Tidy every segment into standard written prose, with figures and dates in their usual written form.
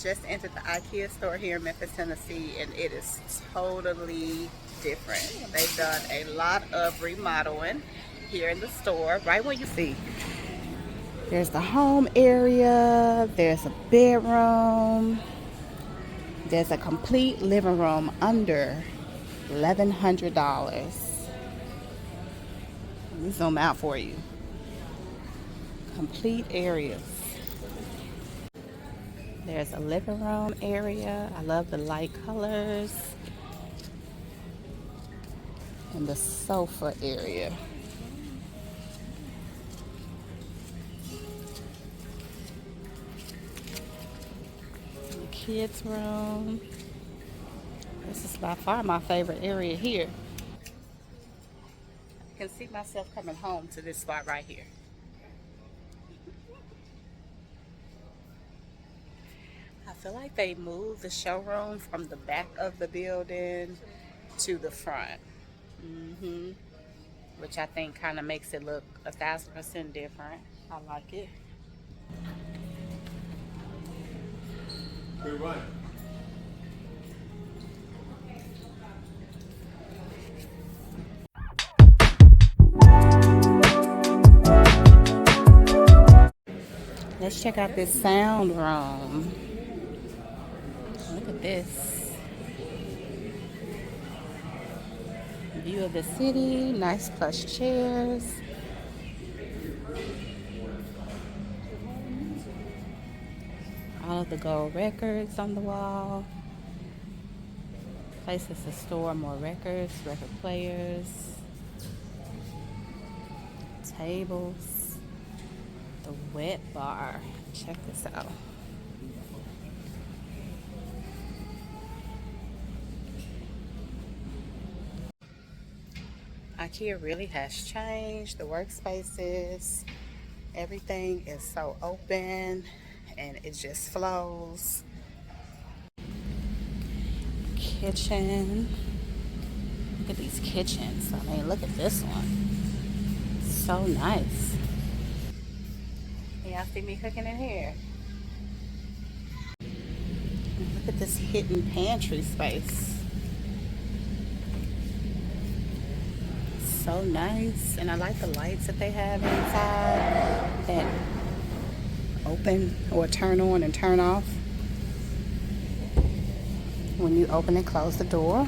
Just entered the IKEA store here in Memphis, Tennessee, and it is totally different. They've done a lot of remodeling here in the store. Right when you see, there's the home area, there's a bedroom, there's a complete living room under $1,100. Let me zoom out for you. Complete areas. There's a living room area. I love the light colors. And the sofa area. The kids' room. This is by far my favorite area here. I can see myself coming home to this spot right here. I feel like they moved the showroom from the back of the building to the front. Which I think kind of makes it look 1,000% different. I like it. Good one. Let's check out this sound room. Look at this. View of the city, nice plush chairs. All of the gold records on the wall. Places to store more records, record players, tables, the wet bar. Check this out. IKEA really has changed the workspaces. Everything is so open and it just flows. Kitchen. Look at these kitchens. I mean, look at this one. So nice. Y'all see me cooking in here? Look at this hidden pantry space. So nice. And I like the lights that they have inside that open or turn on and turn off when you open and close the door.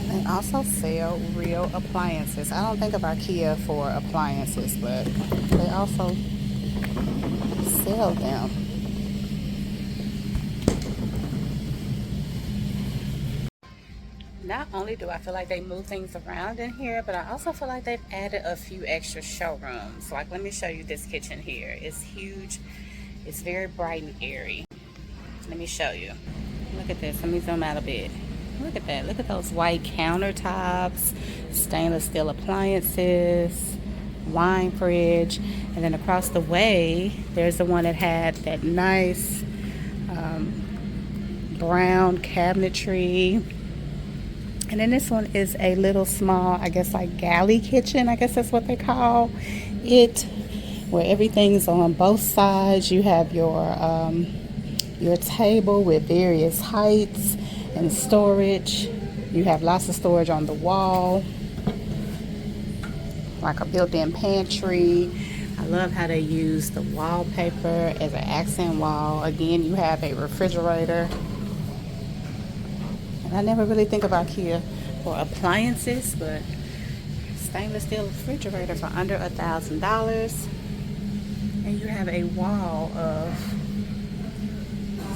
They also sell real appliances. I don't think of IKEA for appliances, but they also sell them. Not only do I feel like they move things around in here, but I also feel like they've added a few extra showrooms. Like, let me show you this kitchen here. It's huge. It's very bright and airy. Let me show you. Look at this. Let me zoom out a bit. Look at that. Look at those white countertops, stainless steel appliances, wine fridge, and then across the way, there's the one that had that nice brown cabinetry. And then this one is a little small, I guess like galley kitchen, I guess that's what they call it, where everything's on both sides. You have your table with various heights and storage. You have lots of storage on the wall, like a built-in pantry. I love how they use the wallpaper as an accent wall. Again, you have a refrigerator. I never really think of IKEA for appliances, but stainless steel refrigerator for under $1,000. And you have a wall of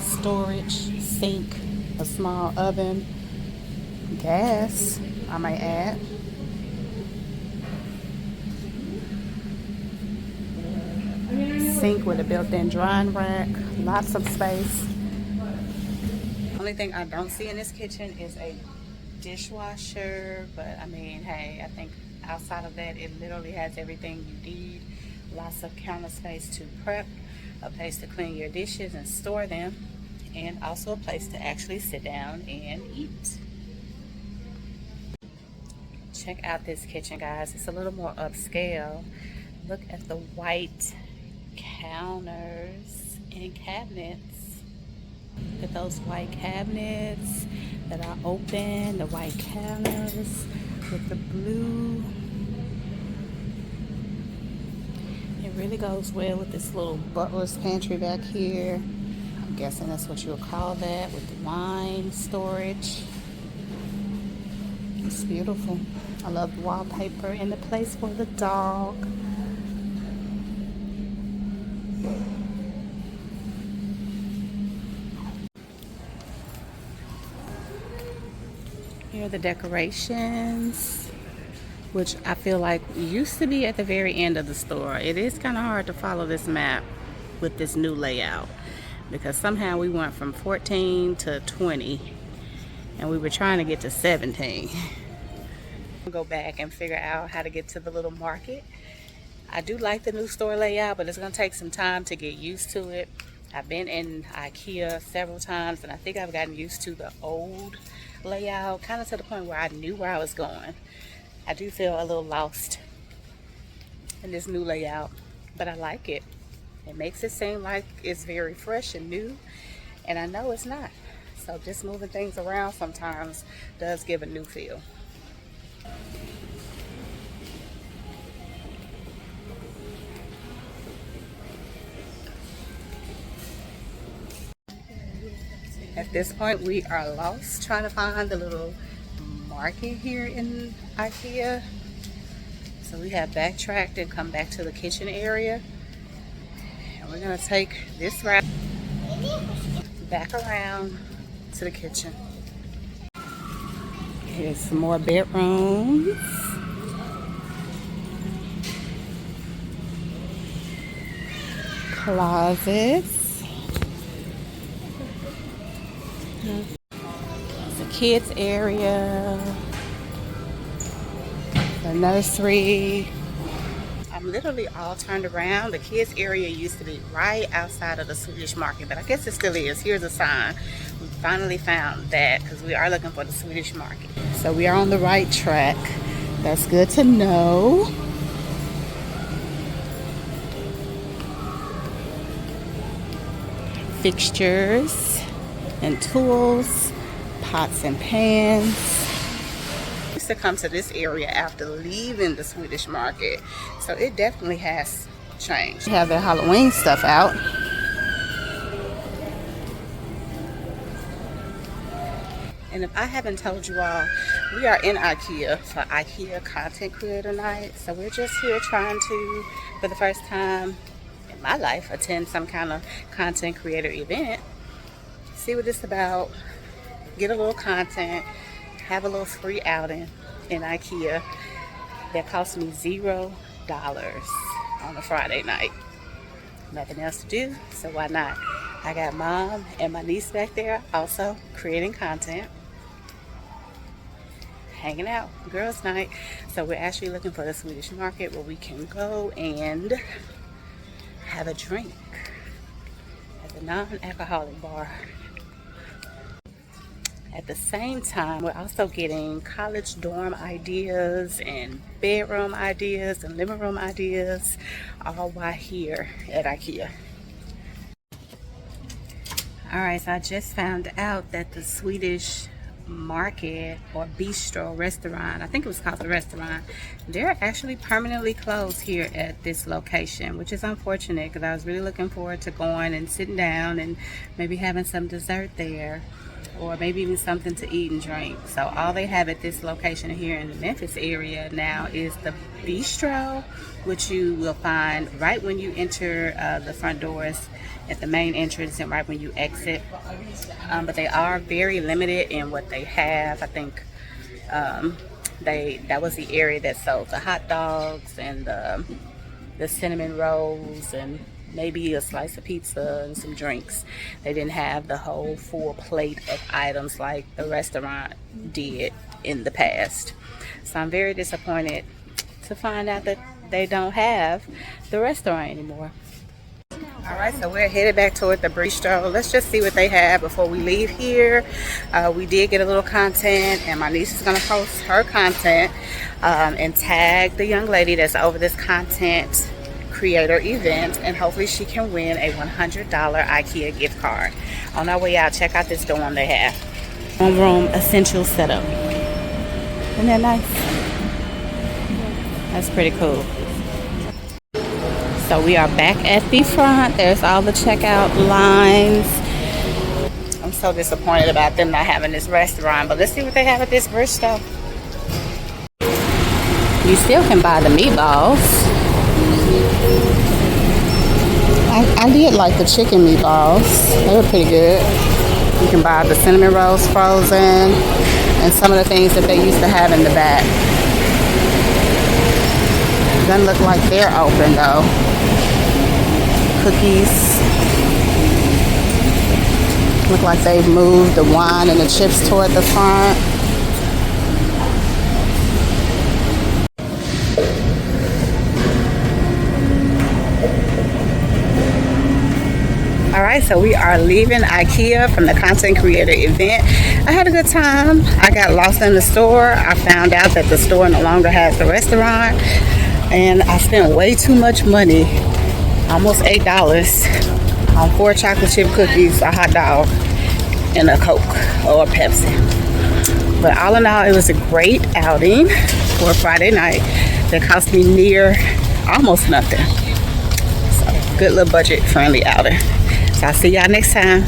storage, sink, a small oven, gas, I might add. Sink with a built-in drying rack, lots of space. Only thing I don't see in this kitchen is a dishwasher, but I mean, hey, I think outside of that, it literally has everything you need. Lots of counter space to prep, a place to clean your dishes and store them, and also a place to actually sit down and eat. Check out this kitchen, guys. It's a little more upscale. Look at the white counters and cabinets. Look at those white cabinets that are open, the white counters with the blue. It really goes well with this little butler's pantry back here. I'm guessing that's what you would call that, with the wine storage. It's beautiful. I love the wallpaper and the place for the dog. Here are the decorations, which I feel like used to be at the very end of the store. It is kind of hard to follow this map with this new layout because somehow we went from 14 to 20 and we were trying to get to 17. I'll go back and figure out how to get to the little market. I do like the new store layout, but it's going to take some time to get used to it. I've been in IKEA several times and I think I've gotten used to the old layout, kind of to the point where I knew where I was going. I do feel a little lost in this new layout, but I like it. It makes it seem like it's very fresh and new, and I know it's not. So just moving things around sometimes does give a new feel. At this point, we are lost trying to find the little market here in IKEA. So we have backtracked and come back to the kitchen area. And we're gonna take this route back around to the kitchen. Here's some more bedrooms. Closets. The kids area, the nursery. I'm literally all turned around. The kids area used to be right outside of the Swedish market, but I guess it still is. Here's a sign. We finally found that because we are looking for the Swedish market. So we are on the right track. That's good to know. Fixtures and tools, pots and pans. I used to come to this area after leaving the Swedish market, so it definitely has changed. They have their Halloween stuff out. And if I haven't told you all, we are in IKEA for IKEA Content Creator Night. So we're just here trying to, for the first time in my life, attend some kind of content creator event. See what it's about, get a little content, have a little free outing in IKEA that cost me $0 on a Friday night. Nothing else to do, so why not? I got mom and my niece back there also creating content, hanging out, girls night. So we're actually looking for the Swedish market where we can go and have a drink at the non-alcoholic bar. At the same time, we're also getting college dorm ideas and bedroom ideas and living room ideas, all while here at IKEA. Alright, so I just found out that the Swedish market or bistro restaurant, I think it was called the restaurant, they're actually permanently closed here at this location, which is unfortunate because I was really looking forward to going and sitting down and maybe having some dessert there, or maybe even something to eat and drink. So all they have at this location here in the Memphis area now is the bistro, which you will find right when you enter the front doors at the main entrance and right when you exit. But they are very limited in what they have. I think that was the area that sold the hot dogs and the cinnamon rolls and maybe a slice of pizza and some drinks. They didn't have the whole full plate of items like the restaurant did in the past. So I'm very disappointed to find out that they don't have the restaurant anymore. All right, so we're headed back toward the bistro. Let's just see what they have before we leave here. We did get a little content, and my niece is going to post her content and tag the young lady that's over this content creator event, and hopefully she can win a $100 IKEA gift card. On our way out, check out this dorm they have. One room essential setup. Isn't that nice? That's pretty cool. So we are back at the front. There's all the checkout lines. I'm so disappointed about them not having this restaurant, but let's see what they have at this bistro. You still can buy the meatballs. I did like the chicken meatballs. They were pretty good. You can buy the cinnamon rolls frozen and some of the things that they used to have in the back. Doesn't look like they're open though. Cookies. Look like they've moved the wine and the chips toward the front. Alright, so we are leaving IKEA from the content creator event. I had a good time. I got lost in the store. I found out that the store no longer has the restaurant, and I spent way too much money, almost $8, on 4 chocolate chip cookies, a hot dog, and a Coke or a Pepsi. But all in all, it was a great outing for a Friday night that cost me near almost nothing. So good little budget friendly outing. So I'll see y'all next time.